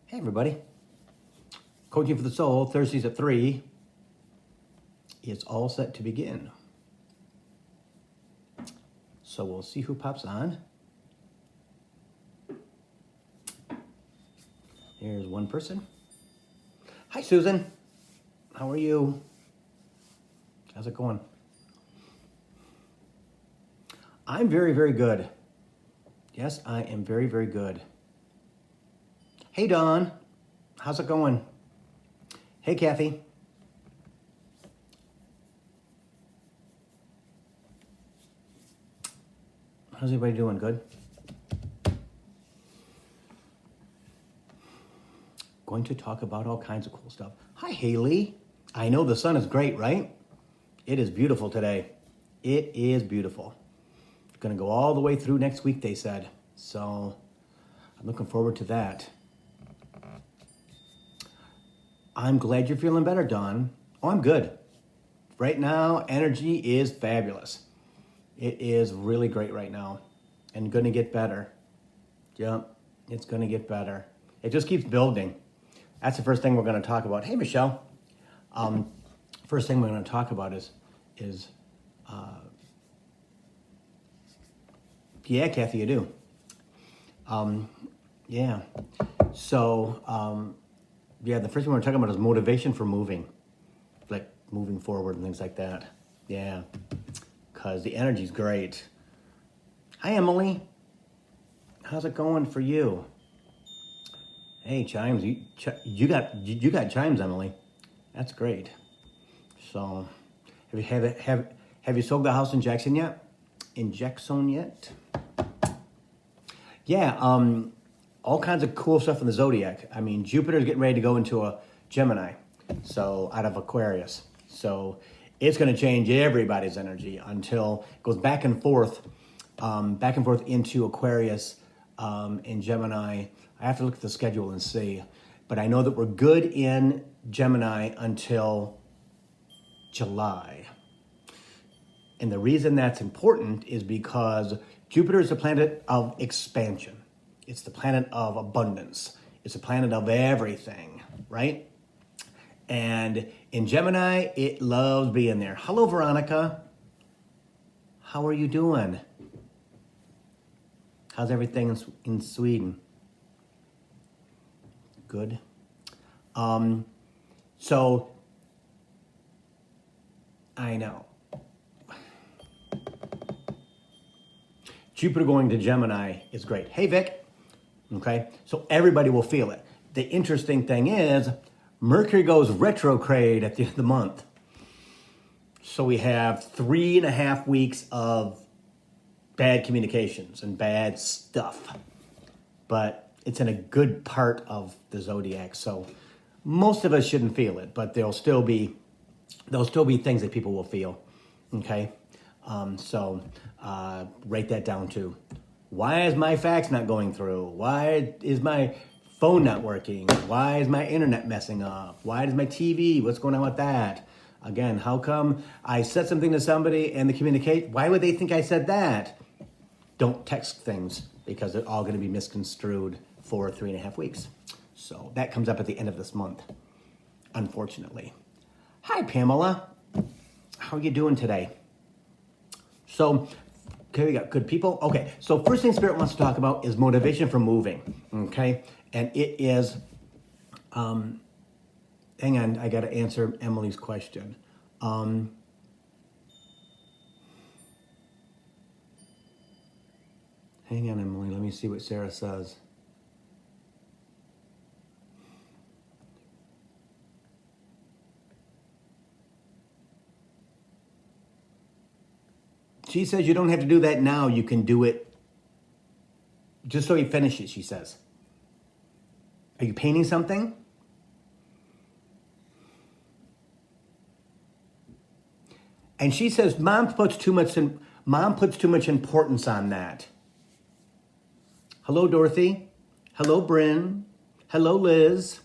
Hey everybody, Coaching for the Soul, Thursdays at 3. It's all set to begin. So we'll see who pops on. Here's one person. Hi Susan, how are you? How's it going? I'm very, very good. Yes, I am very, very good. Hey Dawn, how's it going? Hey Kathy. How's everybody doing? Good? Going to talk about all kinds of cool stuff. Hi Haley. I know the sun is great, right? It is beautiful today. It is beautiful. It's going to go all the way through next week, they said. So I'm looking forward to that. I'm glad you're feeling better, Dawn. Oh, I'm good. Right now, energy is fabulous. It is really great right now and going to get better. Yep, it's going to get better. It just keeps building. That's the first thing we're going to talk about. Hey, Michelle. First thing we're going to talk about is yeah, Kathy, you do. Yeah. So, yeah, the first thing we're talking about is motivation for moving, like moving forward and things like that. Yeah, because the energy's great. Hi, Emily. How's it going for you? Hey, chimes. You got chimes, Emily. That's great. So, have you sold the house in Jackson yet? In Jackson yet? Yeah. All kinds of cool stuff in the zodiac. I mean, Jupiter's getting ready to go into a Gemini, so out of Aquarius. So it's going to change everybody's energy until it goes back and forth into Aquarius in Gemini. I have to look at the schedule and see, but I know that we're good in Gemini until July. And the reason that's important is because Jupiter is the planet of expansion. It's the planet of abundance. It's the planet of everything, right? And in Gemini, it loves being there. Hello, Veronica. How are you doing? How's everything in Sweden? Good. So, I know. Jupiter going to Gemini is great. Hey, Vic. Okay, so everybody will feel it. The interesting thing is Mercury goes retrograde at the end of the month. So we have 3.5 weeks of bad communications and bad stuff. But it's in a good part of the zodiac. So most of us shouldn't feel it, but there'll still be things that people will feel. Okay, so write that down too. Why is my fax not going through? Why is my phone not working? Why is my internet messing up? Why is my TV? What's going on with that? Again, how come I said something to somebody and why would they think I said that? Don't text things because they're all going to be misconstrued for 3.5 weeks. So that comes up at the end of this month, unfortunately. Hi, Pamela. How are you doing today? So, okay, we got good people. Okay, so first thing Spirit wants to talk about is motivation for moving, okay? And it is, hang on, I got to answer Emily's question. Hang on, Emily, let me see what Sarah says. She says you don't have to do that now. You can do it just so he finishes, she says. Are you painting something? And she says mom puts too much importance on that. Hello, Dorothy. Hello, Bryn. Hello, Liz.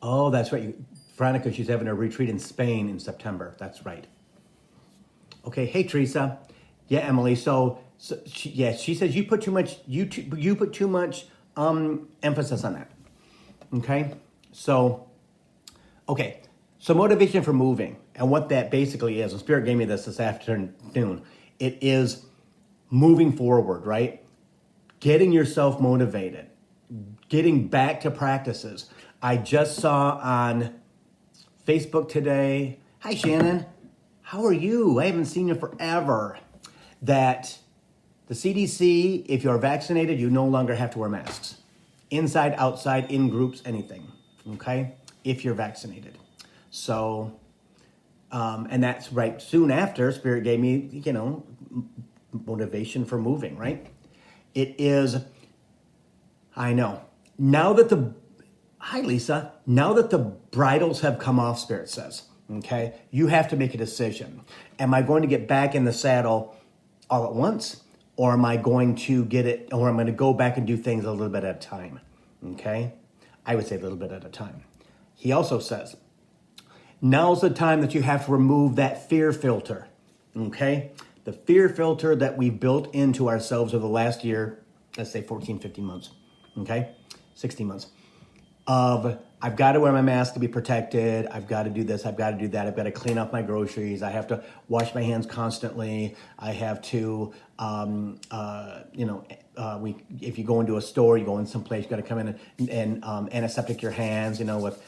Oh, that's right. Veronica, she's having a retreat in Spain in September. That's right. Okay, hey, Teresa. Yeah, Emily. So So she says you put too much you put too much emphasis on that. Okay, so motivation for moving, and what that basically is, and Spirit gave me this afternoon. It is moving forward, right? Getting yourself motivated, getting back to practices. I just saw on Facebook today. Hi, Shannon. How are you? I haven't seen you forever. That the CDC, if you're vaccinated, you no longer have to wear masks. Inside, outside, in groups, anything. Okay? If you're vaccinated. So, and that's right. Soon after, Spirit gave me, motivation for moving, right? It is, I know. Hi, Lisa. Now that the bridles have come off, Spirit says, okay, you have to make a decision. Am I going to get back in the saddle all at once? Or am I going to I'm going to go back and do things a little bit at a time? Okay? I would say a little bit at a time. He also says, now's the time that you have to remove that fear filter. Okay? The fear filter that we've built into ourselves over the last year, let's say 14, 15 months. Okay? 16 months. Of I've got to wear my mask to be protected. I've got to do this. I've got to do that. I've got to clean up my groceries. I have to wash my hands constantly. I have to, if you go into a store, you go in someplace, you got to come in and antiseptic your hands, with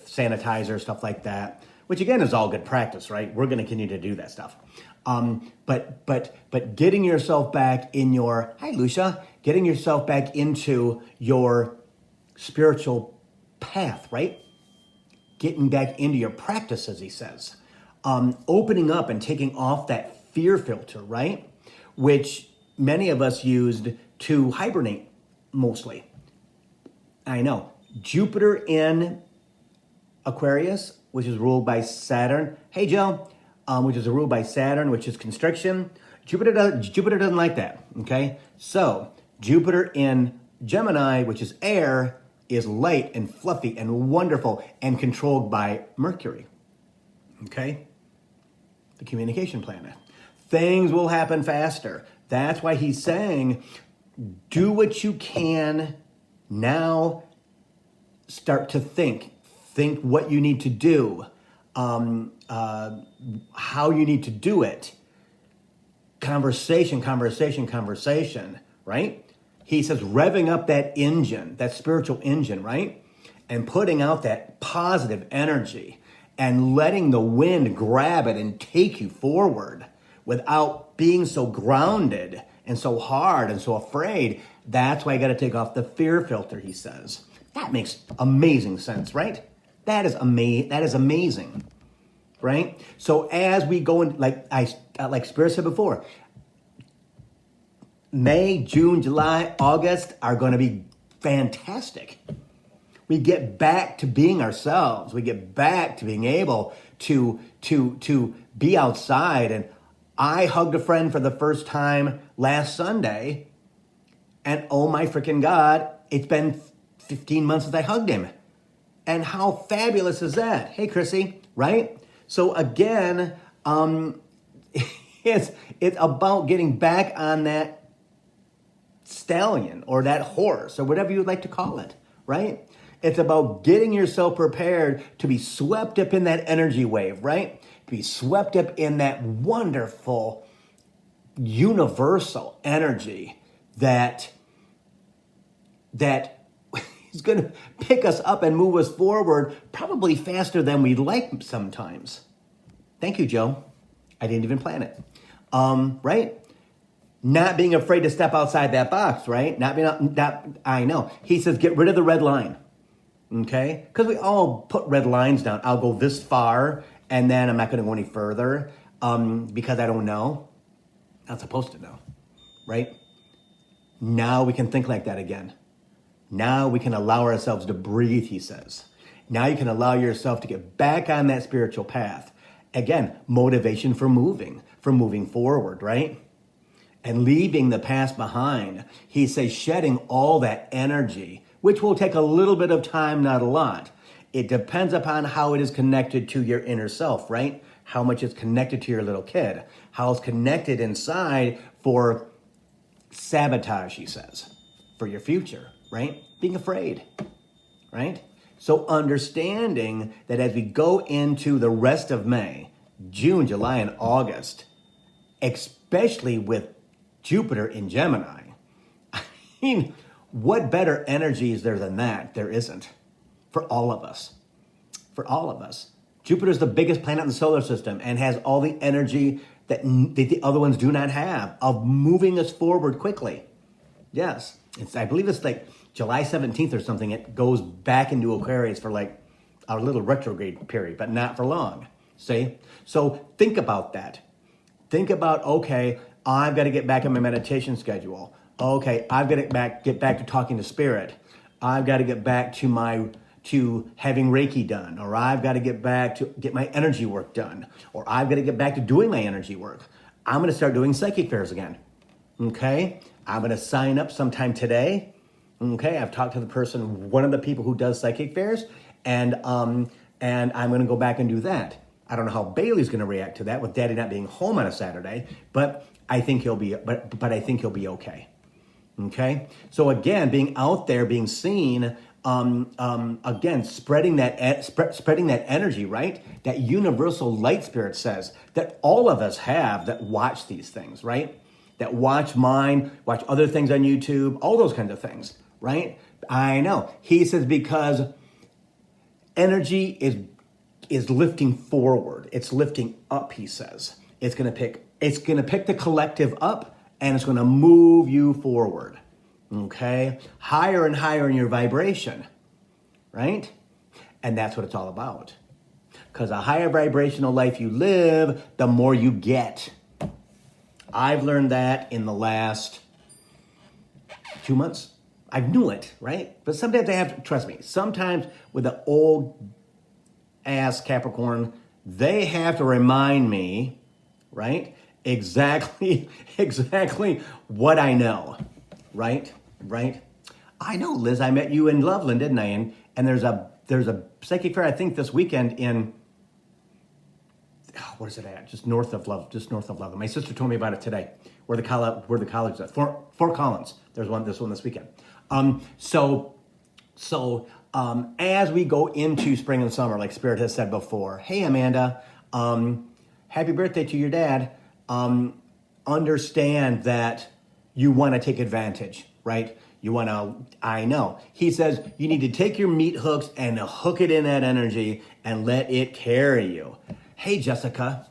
sanitizer, stuff like that. Which again is all good practice, right? We're going to continue to do that stuff. But getting yourself back in hi Lucia, getting yourself back into your spiritual path, right? Getting back into your practice, as he says. Opening up and taking off that fear filter, right? Which many of us used to hibernate, mostly. I know. Jupiter in Aquarius, which is ruled by Saturn. Hey, Joe. Which is ruled by Saturn, which is constriction. Jupiter doesn't like that, okay? So, Jupiter in Gemini, which is air, is light and fluffy and wonderful and controlled by Mercury. Okay? The communication planet. Things will happen faster. That's why he's saying, do what you can now. Start to think. Think what you need to do. How you need to do it. Conversation, right? He says revving up that engine, that spiritual engine, right? And putting out that positive energy and letting the wind grab it and take you forward without being so grounded and so hard and so afraid. That's why you got to take off the fear filter, he says. That makes amazing sense, right? That is amazing, right? So as we go in, like Spirit said before, May, June, July, August are going to be fantastic. We get back to being ourselves. We get back to being able to be outside. And I hugged a friend for the first time last Sunday. And oh my freaking God, it's been 15 months since I hugged him. And how fabulous is that? Hey, Chrissy, right? So again, it's about getting back on that stallion or that horse or whatever you would like to call it, right? It's about getting yourself prepared to be swept up in that energy wave, right? To be swept up in that wonderful universal energy that is going to pick us up and move us forward probably faster than we'd like sometimes. Thank you, Joe. I didn't even plan it. Right? Not being afraid to step outside that box, right? I know. He says, get rid of the red line. Okay? Because we all put red lines down. I'll go this far, and then I'm not going to go any further because I don't know. Not supposed to know, right? Now we can think like that again. Now we can allow ourselves to breathe, he says. Now you can allow yourself to get back on that spiritual path. Again, motivation for moving forward, right? And leaving the past behind. He says shedding all that energy, which will take a little bit of time, not a lot. It depends upon how it is connected to your inner self, right? How much it's connected to your little kid. How it's connected inside for sabotage, he says, for your future, right? Being afraid, right? So understanding that as we go into the rest of May, June, July, and August, especially with Jupiter in Gemini, I mean, what better energy is there than that? There isn't. For all of us. For all of us. Jupiter is the biggest planet in the solar system and has all the energy that the other ones do not have of moving us forward quickly. Yes. I believe it's like July 17th or something. It goes back into Aquarius for like a little retrograde period, but not for long. See? So think about that. Think about, okay, I've got to get back on my meditation schedule. Okay, I've got to get back to talking to spirit. I've got to get back to having Reiki done, or I've got to get back to get my energy work done, or I've got to get back to doing my energy work. I'm going to start doing psychic fairs again. Okay, I'm going to sign up sometime today. Okay, I've talked to the person, one of the people who does psychic fairs, and I'm going to go back and do that. I don't know how Bailey's going to react to that with Daddy not being home on a Saturday, but I think he'll be. But I think he'll be okay. Okay, so again, being out there, being seen, again, spreading that energy, right? That universal light spirit says that all of us have that watch these things, right? That watch mine, watch other things on YouTube, all those kinds of things, right? I know. He says because energy is lifting forward. It's lifting up, he says. It's gonna pick the collective up and it's gonna move you forward. Okay? Higher and higher in your vibration, right? And that's what it's all about. Because a higher vibrational life you live, the more you get. I've learned that in the last 2 months. I knew it, right? But sometimes I have to, trust me, sometimes with the old ass Capricorn, they have to remind me, right? Exactly what I know. Right? I know, Liz, I met you in Loveland, didn't I? And there's a psychic fair, I think, this weekend in, what is it at? Just north of Loveland. My sister told me about it today, where the college is at. Fort Collins. There's this one this weekend. As we go into spring and summer, like Spirit has said before, hey, Amanda, happy birthday to your dad. Understand that you want to take advantage, right? I know. He says you need to take your meat hooks and hook it in that energy and let it carry you. Hey, Jessica,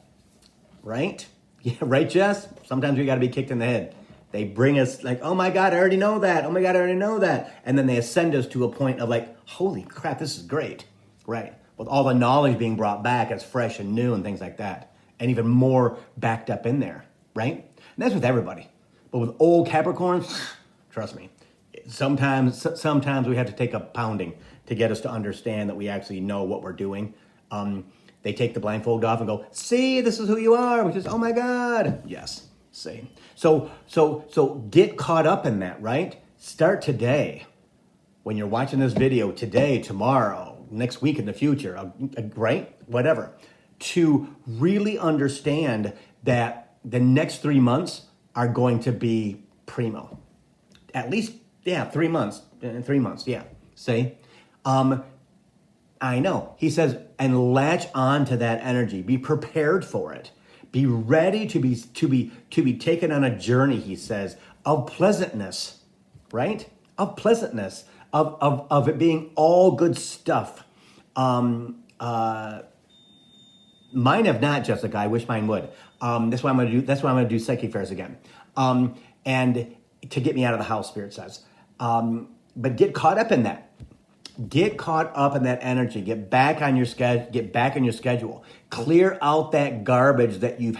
right? Yeah, right, Jess? Sometimes we got to be kicked in the head. They bring us like, oh my God, I already know that. Oh my God, I already know that. And then they ascend us to a point of like, holy crap, this is great, right? With all the knowledge being brought back as fresh and new and things like that. And even more backed up in there, right? And that's with everybody. But with old Capricorns, trust me, sometimes we have to take a pounding to get us to understand that we actually know what we're doing. They take the blindfold off and go, see, this is who you are, which is, oh my God. Yes, see. So get caught up in that, right? Start today. When you're watching this video, today, tomorrow, next week, in the future, right? Whatever. To really understand that the next 3 months are going to be primo. At least, 3 months. 3 months, yeah. See? I know. He says, and latch on to that energy. Be prepared for it. Be ready to be taken on a journey, he says, of pleasantness, right? Of pleasantness, of it being all good stuff. Mine have not, Jessica. I wish mine would. That's why I'm gonna do psychic fairs again. And to get me out of the house, Spirit says. But get caught up in that. Get caught up in that energy. Get back on your schedule. Get back on your schedule. Clear out that garbage that you've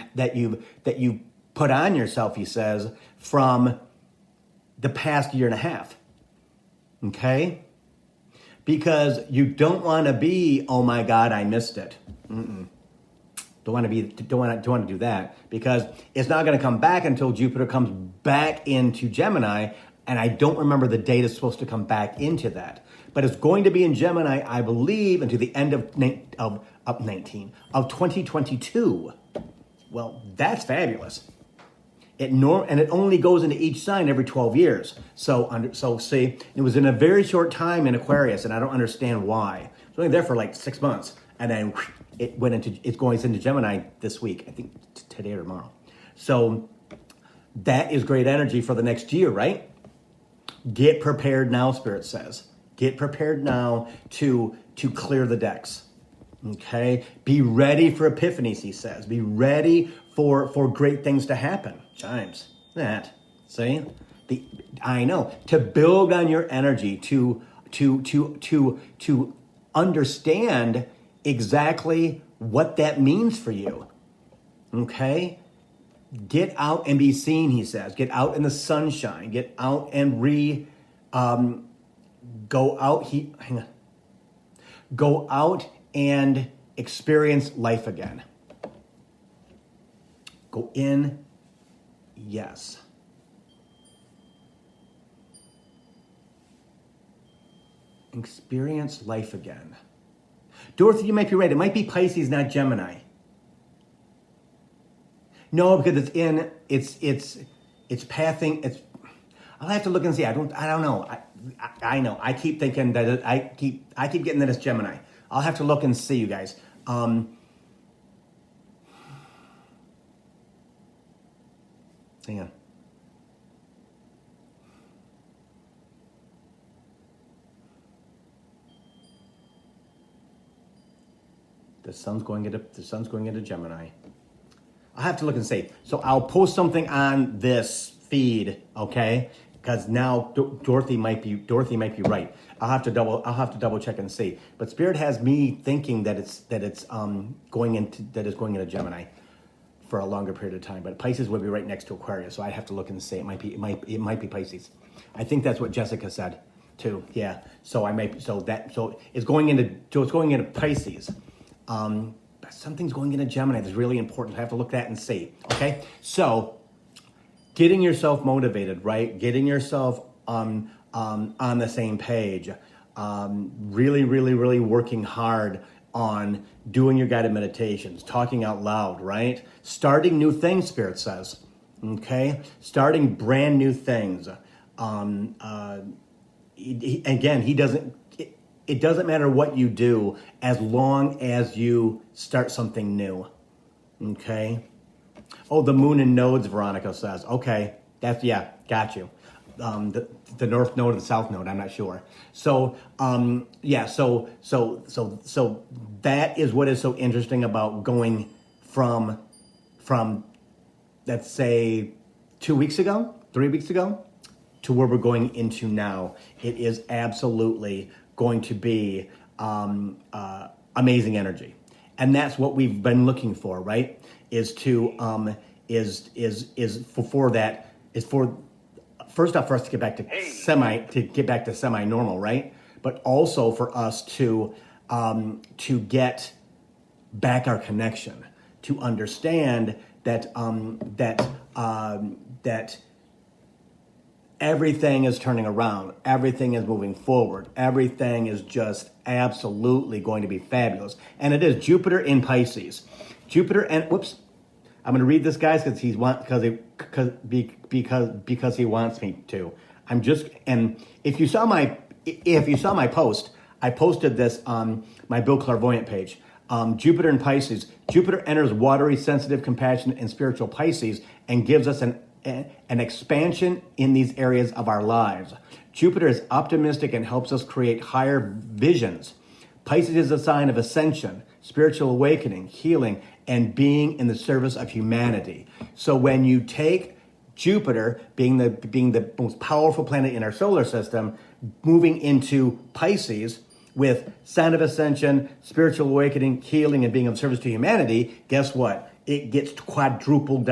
put on yourself, he says, from the past year and a half. Okay? Because you don't want to be, oh my God, I missed it. Don't want to do that, because it's not going to come back until Jupiter comes back into Gemini, and I don't remember the date it's supposed to come back into that. But it's going to be in Gemini, I believe, until the end of 2022. Well, that's fabulous. And it only goes into each sign every 12 years. So see, it was in a very short time in Aquarius, and I don't understand why. It's only there for like 6 months, and then it's going into Gemini this week, I think today or tomorrow. So that is great energy for the next year, right? Get prepared now, Spirit says. Get prepared now to clear the decks. Okay? Be ready for epiphanies, he says. Be ready for great things to happen. Chimes. That. See? I know. To build on your energy, to understand exactly what that means for you. Okay? Get out and be seen, he says. Get out in the sunshine. Get out and go out. Hang on. Go out and experience life again. Go in. Yes. Experience life again. Dorothy, you might be right. It might be Pisces, not Gemini. No, because it's pathing. I'll have to look and see. I don't know. I know. I keep thinking that I keep getting that it's Gemini. I'll have to look and see, you guys. Hang on. The sun's going into Gemini. I'll have to look and see. So I'll post something on this feed, okay? Because now Dorothy might be right. I'll have to double check and see. But Spirit has me thinking that it's going into Gemini for a longer period of time. But Pisces would be right next to Aquarius, so I'd have to look and see. It might be Pisces. I think that's what Jessica said too. Yeah. So it's going into Pisces. Something's going into Gemini that's really important. I have to look at that and see. Okay. So getting yourself motivated, right? Getting yourself on the same page. Really working hard on doing your guided meditations, talking out loud, right? Starting new things, Spirit says. Okay? Starting brand new things. It doesn't matter what you do as long as you start something new. Okay? Oh, the moon and nodes, Veronica says. Okay, got you. The north node or the south node, I'm not sure. So so that is what is so interesting about going from let's say 2 weeks ago, 3 weeks ago, to where we're going into now. It is absolutely going to be amazing energy. And that's what we've been looking for, right? First off, for us to get back to semi-normal, right? But also for us to get back our connection, to understand that everything is turning around, everything is moving forward, everything is just absolutely going to be fabulous. And it is Jupiter in Pisces. Jupiter and I'm going to read this, guys, because he wants me to. And if you saw my post, I posted this on my Bill Clairvoyant page. Jupiter in Pisces. Jupiter enters watery, sensitive, compassionate, and spiritual Pisces and gives us an expansion in these areas of our lives. Jupiter is optimistic and helps us create higher visions. Pisces is a sign of ascension, spiritual awakening, healing, and being in the service of humanity. So when you take Jupiter, being the most powerful planet in our solar system, moving into Pisces with sign of ascension, spiritual awakening, healing, and being of service to humanity, guess what? It gets quadrupled.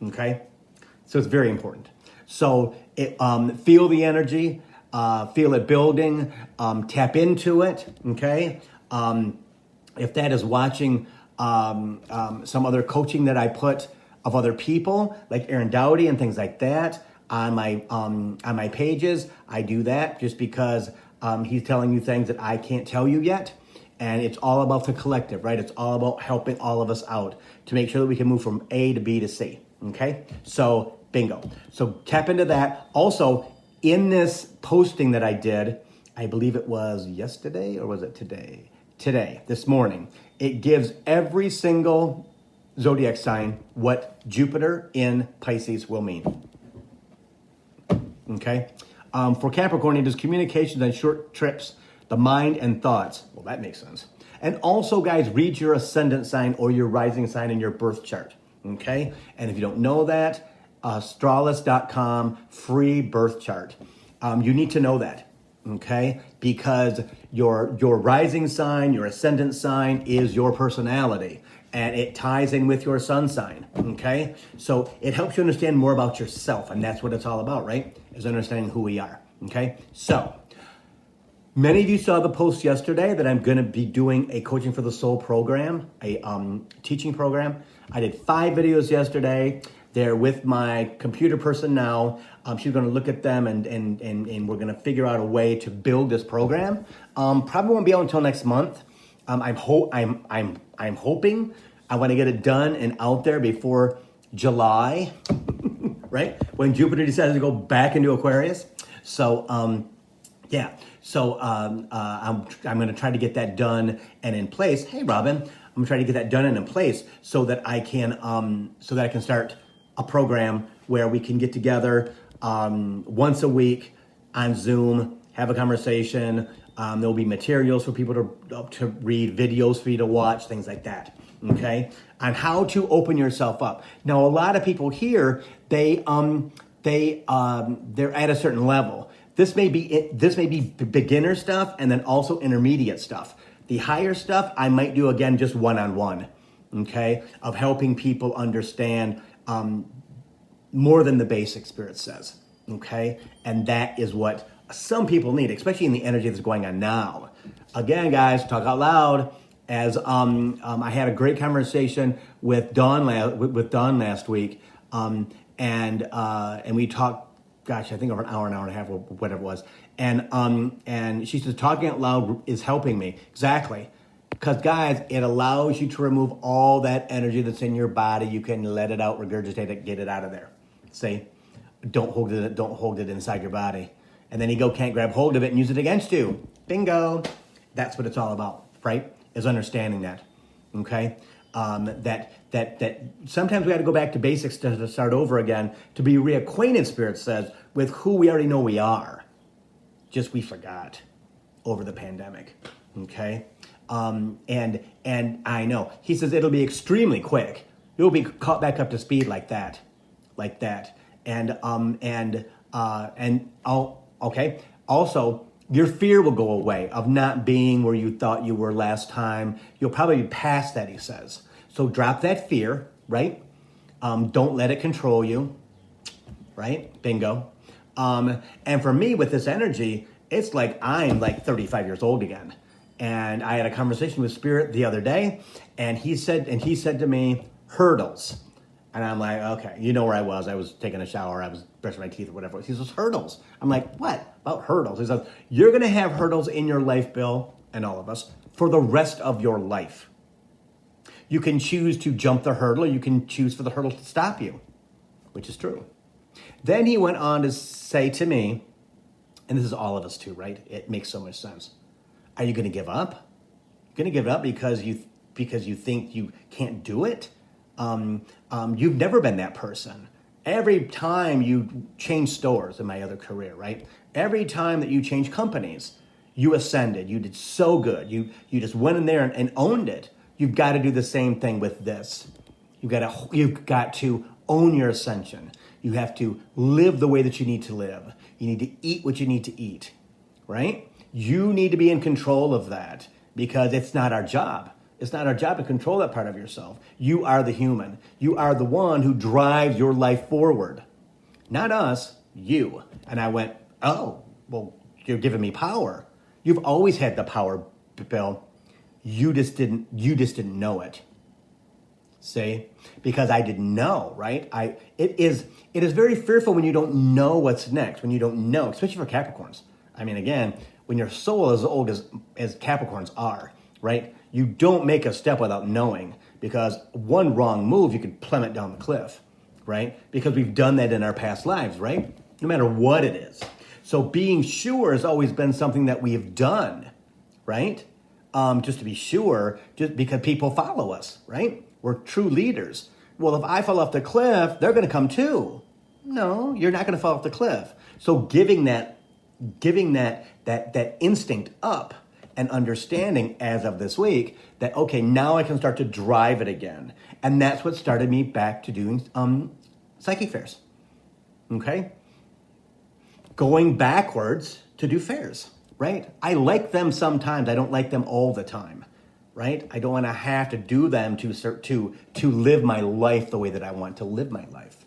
Okay? So it's very important. So feel the energy, feel it building, tap into it, okay? If that is watching some other coaching that I put of other people, like Aaron Dowdy and things like that, on my pages, I do that just because he's telling you things that I can't tell you yet. And it's all about the collective, right? It's all about helping all of us out to make sure that we can move from A to B to C. Okay, so bingo. So tap into that. Also, in this posting that I did, I believe it was yesterday or was it today? Today, this morning, it gives every single zodiac sign what Jupiter in Pisces will mean. Okay, for Capricorn, it is communications and short trips, the mind and thoughts. Well, that makes sense. And also, guys, read your ascendant sign or your rising sign in your birth chart. Okay, and if you don't know that, astralis.com, free birth chart. You need to know that, okay? Because your rising sign, your ascendant sign is your personality, and it ties in with your sun sign, okay? So it helps you understand more about yourself, and that's what it's all about, right? Is understanding who we are, okay? So many of you saw the post yesterday that I'm going to be doing a Coaching for the Soul program, a teaching program. I did 5 videos yesterday. They're with my computer person now. She's going to look at them and we're going to figure out a way to build this program. Probably won't be out until next month. I'm hoping I want to get it done and out there before July, right? When Jupiter decides to go back into Aquarius. So yeah. So I'm going to try to get that done and in place. Hey, Robin, I'm going to try to get that done and in place so that I can start a program where we can get together once a week on Zoom, have a conversation. There'll be materials for people to read, videos for you to watch, things like that. Okay, on how to open yourself up. Now, a lot of people here they're at a certain level. This may be beginner stuff and then also intermediate stuff. The higher stuff I might do again just one-on-one, okay, of helping people understand more than the basic, Spirit says, okay? And that is what some people need, especially in the energy that's going on now. Again, guys, talk out loud. As I had a great conversation with Dawn last week, and we talked, gosh, I think over an hour and a half, or whatever it was. And she says, talking out loud is helping me. Exactly. Because, guys, it allows you to remove all that energy that's in your body. You can let it out, regurgitate it, get it out of there. See? Don't hold it inside your body. And then ego can't grab hold of it and use it against you. Bingo. That's what it's all about, right? Is understanding that. Okay? That sometimes we got to go back to basics to start over again, to be reacquainted, Spirit says, with who we already know we are. Just we forgot over the pandemic. Okay? And I know. He says it'll be extremely quick. You'll be caught back up to speed like that. Okay. Also, your fear will go away of not being where you thought you were last time. You'll probably be past that, he says. So drop that fear, right? Don't let it control you, right? Bingo. And for me, with this energy, it's like I'm like 35 years old again. And I had a conversation with Spirit the other day, and he said to me, hurdles. And I'm like, okay, you know where I was. I was taking a shower. I was brushing my teeth or whatever. He says, hurdles. I'm like, what? About hurdles? He says, you're going to have hurdles in your life, Bill, and all of us, for the rest of your life. You can choose to jump the hurdle, or you can choose for the hurdle to stop you, which is true. Then he went on to say to me, and this is all of us too, right? It makes so much sense. Are you going to give up? You're going to give up because you think you can't do it? You've never been that person. Every time you change stores in my other career, right? Every time that you change companies, you ascended. You did so good. You just went in there and owned it. You've got to do the same thing with this. You've got to own your ascension. You have to live the way that you need to live. You need to eat what you need to eat, right? You need to be in control of that because it's not our job. It's not our job to control that part of yourself. You are the human. You are the one who drives your life forward. Not us, you. And I went, oh, well, you're giving me power. You've always had the power, Bill. You just didn't know it. See? Because I didn't know, right? It is very fearful when you don't know what's next, when you don't know, especially for Capricorns. I mean, again, when your soul is as old as Capricorns are, right? You don't make a step without knowing, because one wrong move, you could plummet down the cliff, right? Because we've done that in our past lives, right? No matter what it is. So being sure has always been something that we have done, right? Just to be sure, just because people follow us, right? We're true leaders. Well, if I fall off the cliff, they're going to come too. No, you're not going to fall off the cliff. So giving that instinct up and understanding as of this week that, okay, now I can start to drive it again. And that's what started me back to doing psychic fairs. Okay? Going backwards to do fairs, right? I like them sometimes. I don't like them all the time, right? I don't want to have to do them to live my life the way that I want to live my life,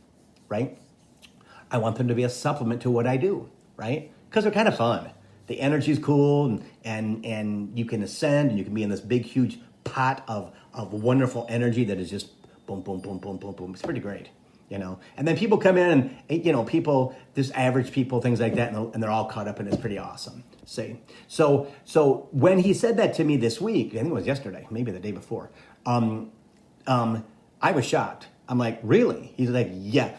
right? I want them to be a supplement to what I do, right? Because they're kind of fun. The energy's cool, and you can ascend, and you can be in this big, huge pot of wonderful energy that is just boom, boom, boom, boom, boom, boom. It's pretty great, you know. And then people come in, and you know, people, just average people, things like that, and they're all caught up, and it's pretty awesome. See, so when he said that to me this week, I think it was yesterday, maybe the day before, I was shocked. I'm like, really? He's like, yeah.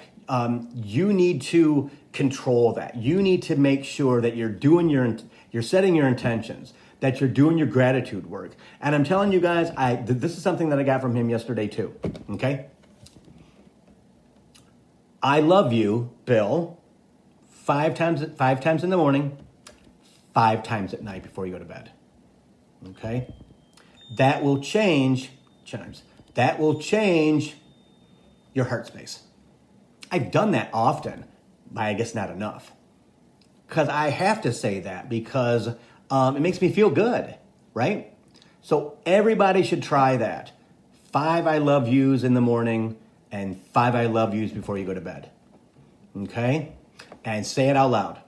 You need to control that. You need to make sure that you're setting your intentions, that you're doing your gratitude work. And I'm telling you guys, this is something that I got from him yesterday too. Okay. I love you, Bill, 5 times in the morning, 5 times at night before you go to bed. Okay. That will change your heart space. I've done that often, but I guess not enough. Because I have to say that because it makes me feel good, right? So everybody should try that. 5 I love yous in the morning and 5 I love yous before you go to bed. Okay? And say it out loud.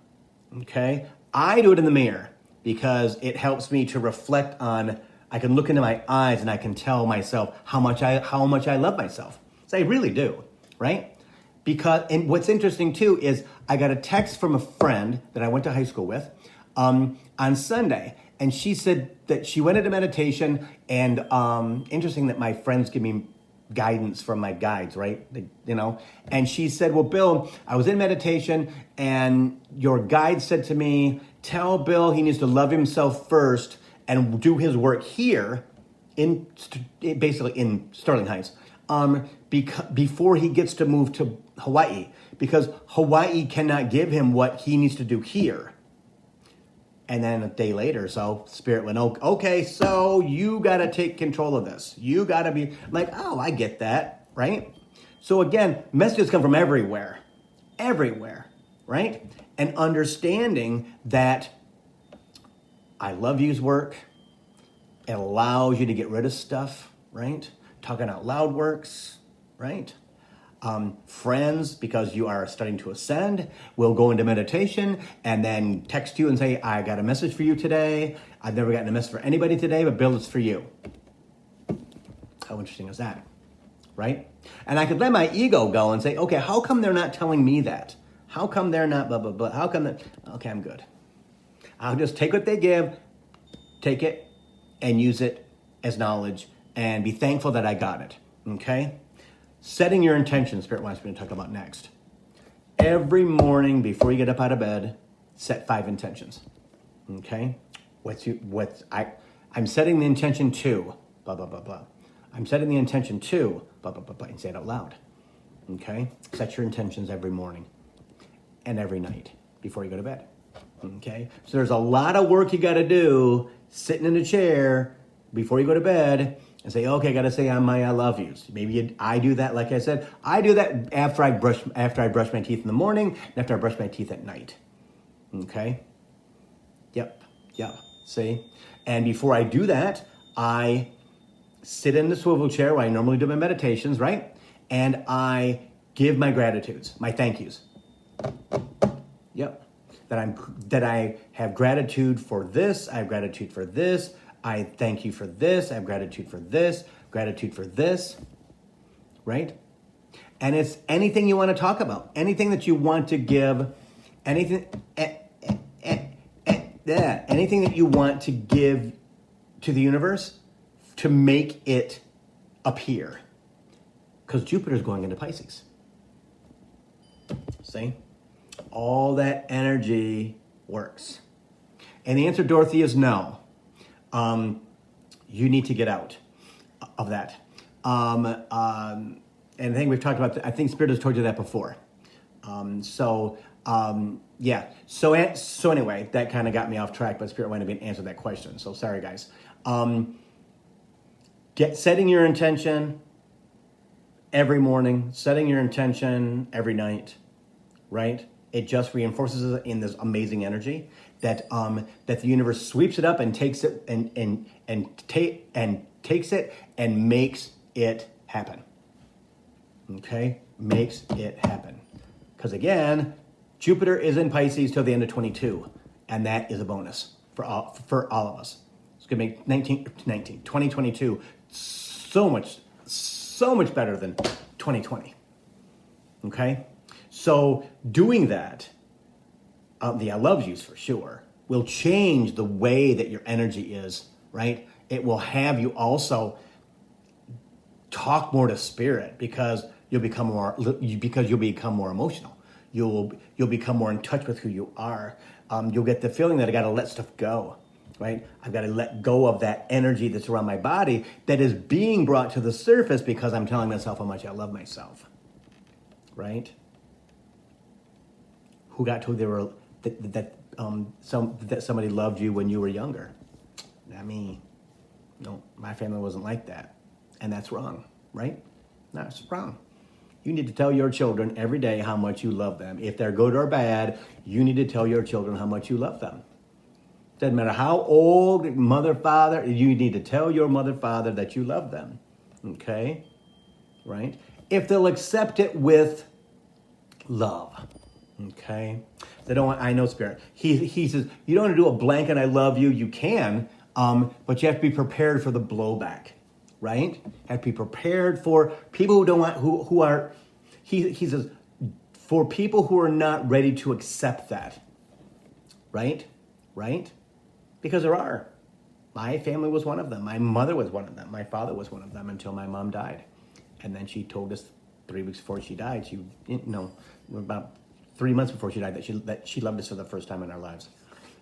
Okay? I do it in the mirror because it helps me to reflect on, I can look into my eyes and I can tell myself how much I love myself. So I really do, right? Because, and what's interesting too is I got a text from a friend that I went to high school with on Sunday, and she said that she went into meditation, and interesting that my friends give me guidance from my guides, right? You know, and she said, well, Bill, I was in meditation, and your guide said to me, tell Bill he needs to love himself first and do his work here basically in Sterling Heights. Before he gets to move to Hawaii, because Hawaii cannot give him what he needs to do here. And then a day later, so Spirit went, okay, so you got to take control of this. You got to be like, oh, I get that, right? So again, messages come from everywhere, right? And understanding that I love you's work, it allows you to get rid of stuff, right? Talking out loud works, right? Friends, because you are starting to ascend, will go into meditation and then text you and say, I got a message for you today. I've never gotten a message for anybody today, but Bill, it's for you. How interesting is that, right? And I could let my ego go and say, okay, how come they're not telling me that? How come they're not blah, blah, blah? How come that? Okay, I'm good. I'll just take what they give, take it, and use it as knowledge and be thankful that I got it, okay? Setting your intentions, Spirit wants me to talk about next. Every morning before you get up out of bed, set 5 intentions, okay? I'm setting the intention to, blah, blah, blah, blah. I'm setting the intention to, blah, blah, blah, blah, and say it out loud, okay? Set your intentions every morning and every night before you go to bed, okay? So there's a lot of work you got to do sitting in a chair before you go to bed and say, okay, I got to say on my I love yous. Maybe I do that, like I said. I do that after I brush my teeth in the morning and after I brush my teeth at night. Okay? Yep. See? And before I do that, I sit in the swivel chair where I normally do my meditations, right? And I give my gratitudes, my thank yous. Yep. That I have gratitude for this, I have gratitude for this, I thank you for this, I have gratitude for this, right? And it's anything you want to talk about, anything that you want to give, anything that you want to give to the universe to make it appear. Because Jupiter's going into Pisces. See? All that energy works. And the answer, Dorothy, is no. You need to get out of that. And I think we've talked about, I think Spirit has told you that before. Yeah. So anyway, that kind of got me off track, but Spirit wanted me to answer that question. So sorry, guys. Setting your intention every morning, setting your intention every night, right? It just reinforces it in this amazing energy that the universe sweeps it up and takes it and takes it and makes it happen. Okay, makes it happen. Because again, Jupiter is in Pisces till the end of 22, and that is a bonus for all of us. It's going to make 2022 so much better than 2020. Okay, so doing that, the I love yous for sure, will change the way that your energy is, right? It will have you also talk more to Spirit because you'll become more emotional. You'll become more in touch with who you are. You'll get the feeling that I got to let stuff go, right? I've got to let go of that energy that's around my body that is being brought to the surface because I'm telling myself how much I love myself, right? Who got told they were that somebody loved you when you were younger? Not me. No, my family wasn't like that, and that's wrong, right? No, it's wrong. You need to tell your children every day how much you love them. If they're good or bad, you need to tell your children how much you love them. Doesn't matter how old, mother, father, you need to tell your mother, father that you love them. Okay? Right? If they'll accept it with love. Okay? They don't want, I know Spirit. He says, you don't want to do a blanket I love you. You can, but you have to be prepared for the blowback. Right? Have to be prepared for people who don't want, who are, he says, for people who are not ready to accept that. Right? Right? Because there are. My family was one of them. My mother was one of them. My father was one of them until my mom died. And then she told us 3 weeks before she died, about 3 months before she died, that she loved us for the first time in our lives.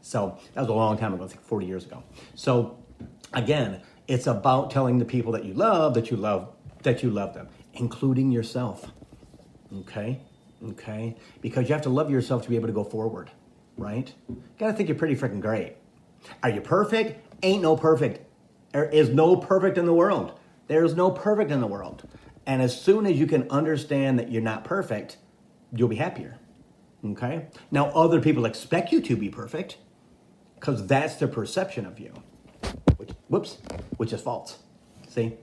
So that was a long time ago, I think 40 years ago. So again, it's about telling the people that you love them, including yourself. Okay? Okay? Because you have to love yourself to be able to go forward, right? You gotta think you're pretty freaking great. Are you perfect? Ain't no perfect. There is no perfect in the world. There's no perfect in the world. And as soon as you can understand that you're not perfect, you'll be happier. Okay? Now, other people expect you to be perfect because that's their perception of you. Which is false. See?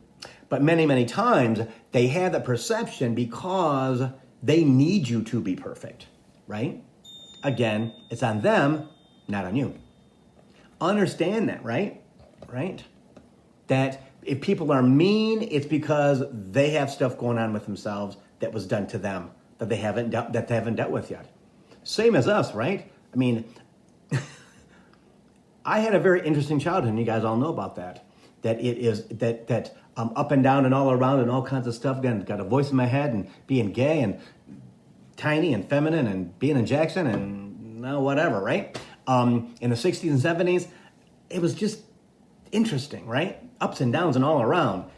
But many, many times they have that perception because they need you to be perfect, right? Again, it's on them, not on you. Understand that, right? Right? That if people are mean, it's because they have stuff going on with themselves that was done to them that they haven't dealt with yet. Same as us, right? I mean, I had a very interesting childhood, and you guys all know about that. That it is that up and down and all around and all kinds of stuff. Again, got a voice in my head and being gay and tiny and feminine and being in Jackson and whatever, right? In the 60s and 70s, it was just interesting, right? Ups and downs and all around.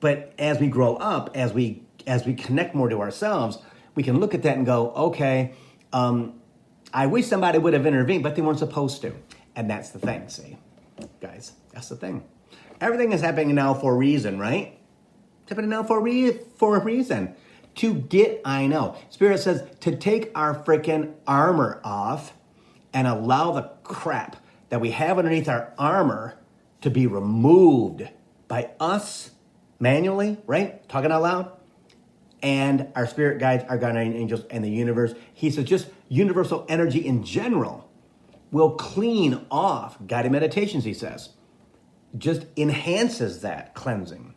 But as we grow up, as we connect more to ourselves, we can look at that and go, okay, I wish somebody would have intervened, but they weren't supposed to. And that's the thing, see? Guys, that's the thing. Everything is happening now for a reason, right? It's happening now for a reason. I know. Spirit says to take our freaking armor off and allow the crap that we have underneath our armor to be removed by us manually, right? Talking out loud. And our spirit guides, our guardian angels, and the universe. He says just universal energy in general will clean off. Guided meditations, he says, just enhances that cleansing.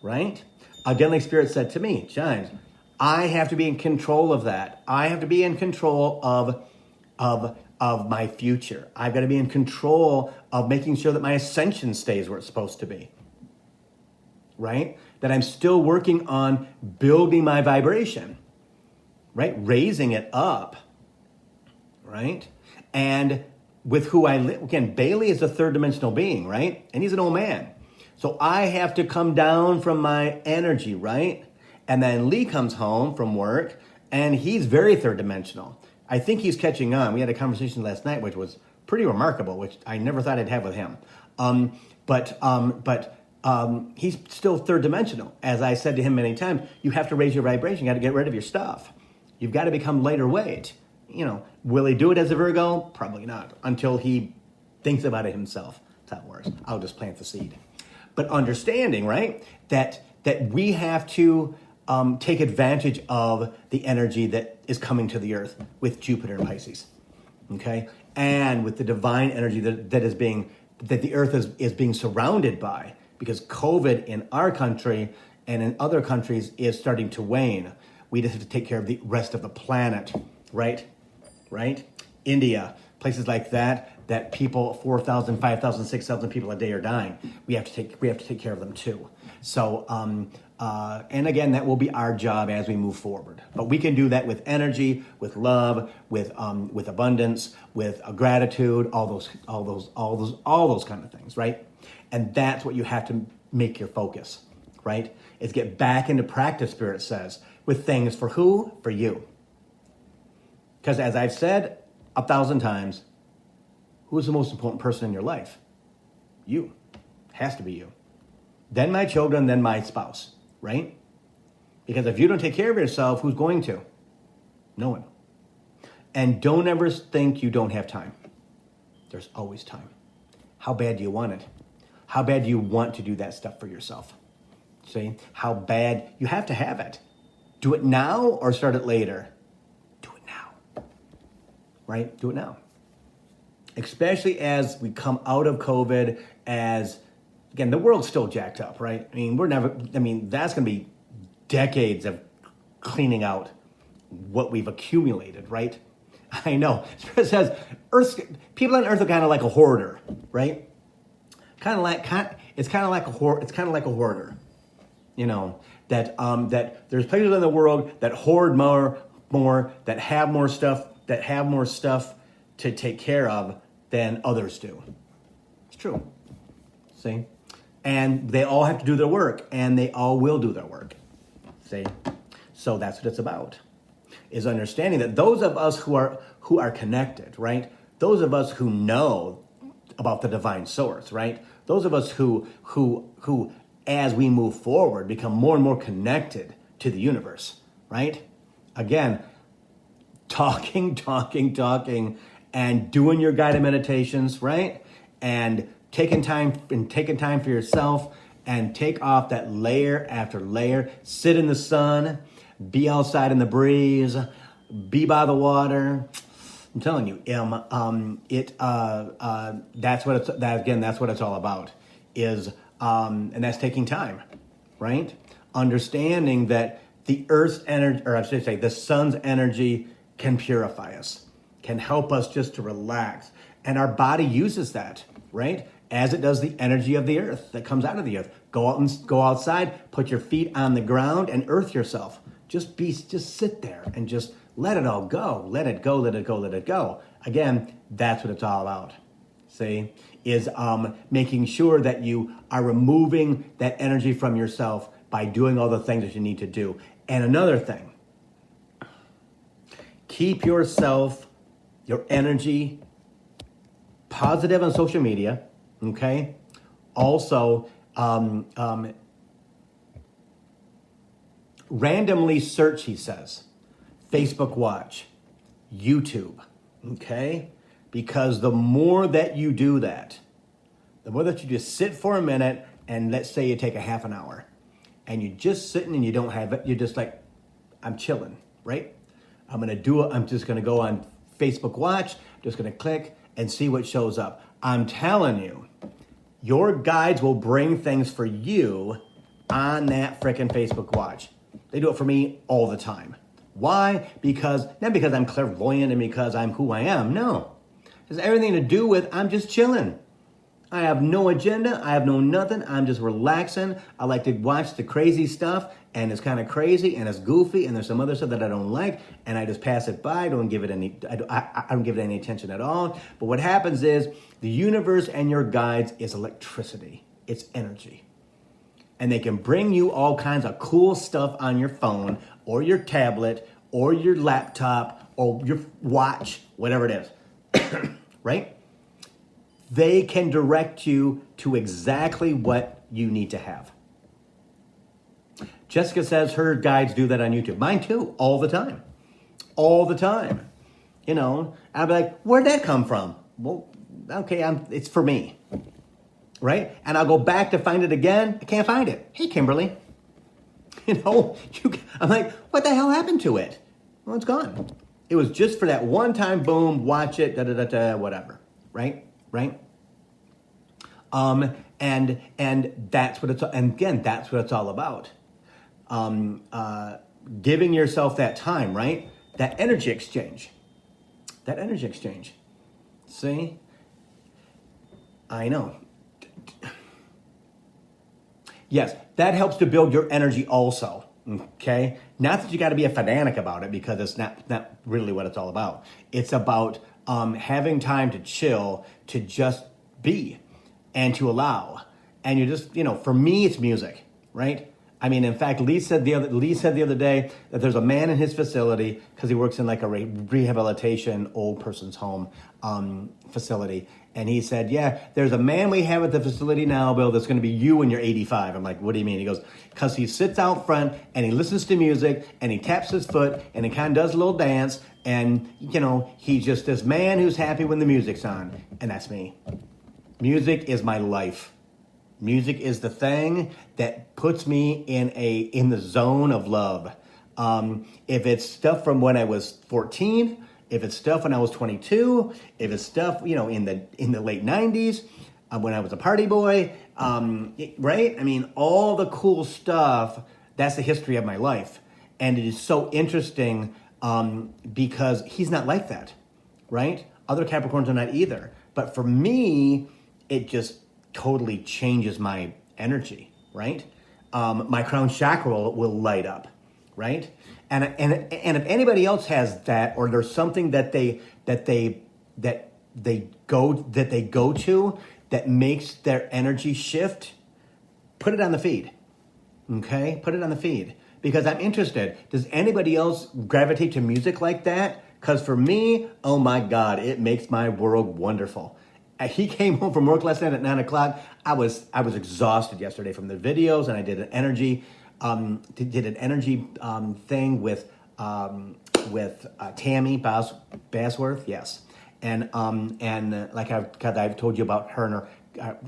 Right? Again, like Spirit said to me, James, I have to be in control of that. I have to be in control of my future. I've got to be in control of making sure that my ascension stays where it's supposed to be. Right? That I'm still working on building my vibration. right? Raising it up, right? And with who I live, again, Bailey is a third dimensional being, right? And he's an old man. So I have to come down from my energy, right? And then Lee comes home from work and he's very third dimensional. I think he's catching on. We had a conversation last night, which was pretty remarkable, which I never thought I'd have with him. But he's still third dimensional. As I said to him many times, you have to raise your vibration. You got to get rid of your stuff. You've got to become lighter weight. Will he do it as a Virgo? Probably not, until he thinks about it himself. That's how it works. I'll just plant the seed. But understanding, right, that we have to take advantage of the energy that is coming to the earth with Jupiter and Pisces, okay? And with the divine energy that the earth is being surrounded by, because COVID in our country and in other countries is starting to wane. We just have to take care of the rest of the planet, right? India, places like that people, 4,000, 5,000, 6,000 people a day are dying. We have to take care of them too. So, and again, that will be our job as we move forward. But we can do that with energy, with love, with abundance, with gratitude, all those kind of things, right? And that's what you have to make your focus, right? Is get back into practice, Spirit says, with things for who? For you. Because as I've said 1,000 times, who's the most important person in your life? You. Has to be you. Then my children, then my spouse, right? Because if you don't take care of yourself, who's going to? No one. And don't ever think you don't have time. There's always time. How bad do you want it? How bad do you want to do that stuff for yourself? See? How bad? You have to have it. Do it now or start it later? Do it now. Right? Do it now. Especially as we come out of COVID, again, the world's still jacked up, right? That's going to be decades of cleaning out what we've accumulated, right? I know. Spirit says people on Earth are kind of like a hoarder, right? It's kind of like a hoarder. That there's places in the world that hoard more, that have more stuff to take care of than others do. It's true. See? And they all have to do their work, and they all will do their work. See? So that's what it's about, is understanding that those of us who are connected, right? Those of us who know about the divine source, right? Those of us who as we move forward, become more and more connected to the universe, right? Again, talking, and doing your guided meditations, right? And taking time for yourself, and take off that layer after layer. Sit in the sun, be outside in the breeze, be by the water. I'm telling you, that's what it's all about. And that's taking time, right? Understanding that the earth's energy, or I should say, the sun's energy can purify us, can help us just to relax. And our body uses that, right? As it does the energy of the earth that comes out of the earth. Go outside, put your feet on the ground and earth yourself. Just sit there and just let it all go. Let it go. Again, that's what it's all about. See, is making sure that you are removing that energy from yourself by doing all the things that you need to do. And another thing, keep your energy positive on social media, okay? Also, randomly search, he says, Facebook Watch, YouTube, okay? Because the more that you do that, the more that you just sit for a minute, and let's say you take a half an hour, and you're just sitting and you don't have it, you're just like, I'm chilling, right? I'm just gonna go on Facebook Watch, I'm just gonna click and see what shows up. I'm telling you, your guides will bring things for you on that frickin' Facebook Watch. They do it for me all the time. Why? Not because I'm clairvoyant and because I'm who I am, no. It has everything to do with I'm just chilling. I have no agenda. I have no nothing. I'm just relaxing. I like to watch the crazy stuff, and it's kind of crazy and it's goofy, and there's some other stuff that I don't like, and I just pass it by. I don't give it any. I don't give it any attention at all. But what happens is the universe and your guides is electricity. It's energy, and they can bring you all kinds of cool stuff on your phone or your tablet or your laptop or your watch, whatever it is, right? They can direct you to exactly what you need to have. Jessica says her guides do that on YouTube. Mine too, all the time. All the time. You know, I'll be like, where'd that come from? Well, okay, it's for me. Right? And I'll go back to find it again. I can't find it. Hey, Kimberly. You know, I'm like, what the hell happened to it? Well, it's gone. It was just for that one time, boom, watch it, whatever. Right? Right? And that's what that's what it's all about. Giving yourself that time, right? That energy exchange. See? I know. Yes, that helps to build your energy also. Okay? Not that you got to be a fanatic about it, because it's not really what it's all about. It's about having time to chill, to just be, and to allow. And you just, for me, it's music, right? I mean, in fact, Lee said the other day that there's a man in his facility, because he works in like a rehabilitation old person's home facility. And he said, yeah, there's a man we have at the facility now, Bill, that's going to be you when you're 85. I'm like, what do you mean? He goes, because he sits out front and he listens to music and he taps his foot and he kind of does a little dance. And, he's just this man who's happy when the music's on. And that's me. Music is my life. Music is the thing that puts me in the zone of love. If it's stuff from when I was 14, if it's stuff when I was 22, if it's stuff in the late 90s, when I was a party boy, right? I mean, all the cool stuff. That's the history of my life, and it is so interesting because he's not like that, right? Other Capricorns are not either. But for me, it just totally changes my energy, right? My crown chakra will light up, right? And if anybody else has that, or there's something that they go to that makes their energy shift, put it on the feed. Okay? Put it on the feed, because I'm interested. Does anybody else gravitate to music like that? Because for me, oh my God, it makes my world wonderful. He came home from work last night at 9 o'clock. I was exhausted yesterday from the videos, and I did an energy thing with Tammy Basworth, yes, and like I've told you about her and her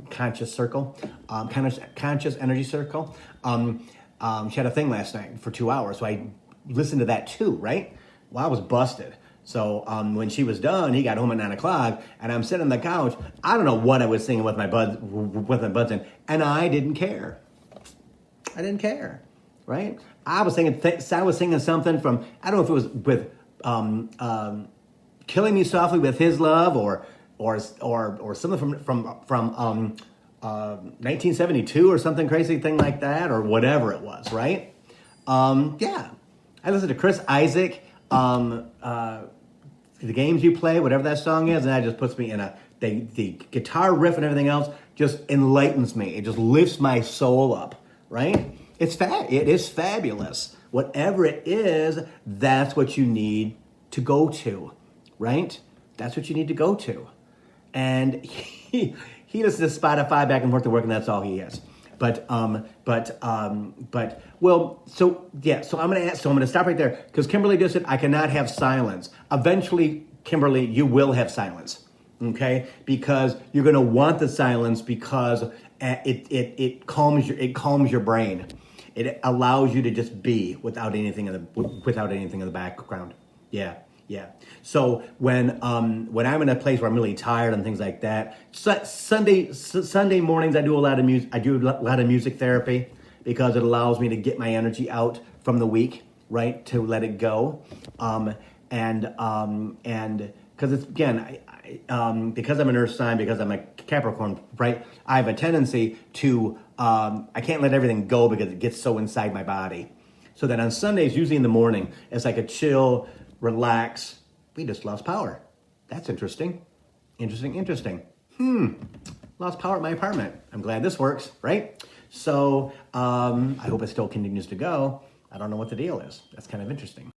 conscious circle, conscious energy circle. She had a thing last night for 2 hours, so I listened to that too. Right? Well, I was busted. So when she was done, he got home at 9 o'clock, and I'm sitting on the couch. I don't know what I was singing with my buds in, and I didn't care. I didn't care, right? I was singing something from, I don't know if it was with "Killing Me Softly with His Love" or something from 1972 or something crazy thing like that, or whatever it was, right? Yeah, I listened to Chris Isaac. The Games You Play, whatever that song is, and that just puts me in the guitar riff and everything else just enlightens me. It just lifts my soul up, right? It is fabulous. Whatever it is, that's what you need to go to, right? That's what you need to go to. And he listens to Spotify back and forth to work, and that's all he is. So I'm gonna stop right there, because Kimberly just said I cannot have silence. Eventually, Kimberly, you will have silence, okay? Because you're gonna want the silence, because it calms your brain. It allows you to just be without anything in the background. Yeah. So when I'm in a place where I'm really tired and things like that, Sunday mornings I do a lot of music. I do a lot of music therapy, because it allows me to get my energy out from the week, right? To let it go, and because it's, again, because I'm an earth sign, because I'm a Capricorn, right? I have a tendency to, I can't let everything go because it gets so inside my body. So that on Sundays, usually in the morning, it's like a chill, relax. We just lost power. That's interesting. Interesting. Lost power at my apartment. I'm glad this works, right? So I hope it still continues to go. I don't know what the deal is. That's kind of interesting.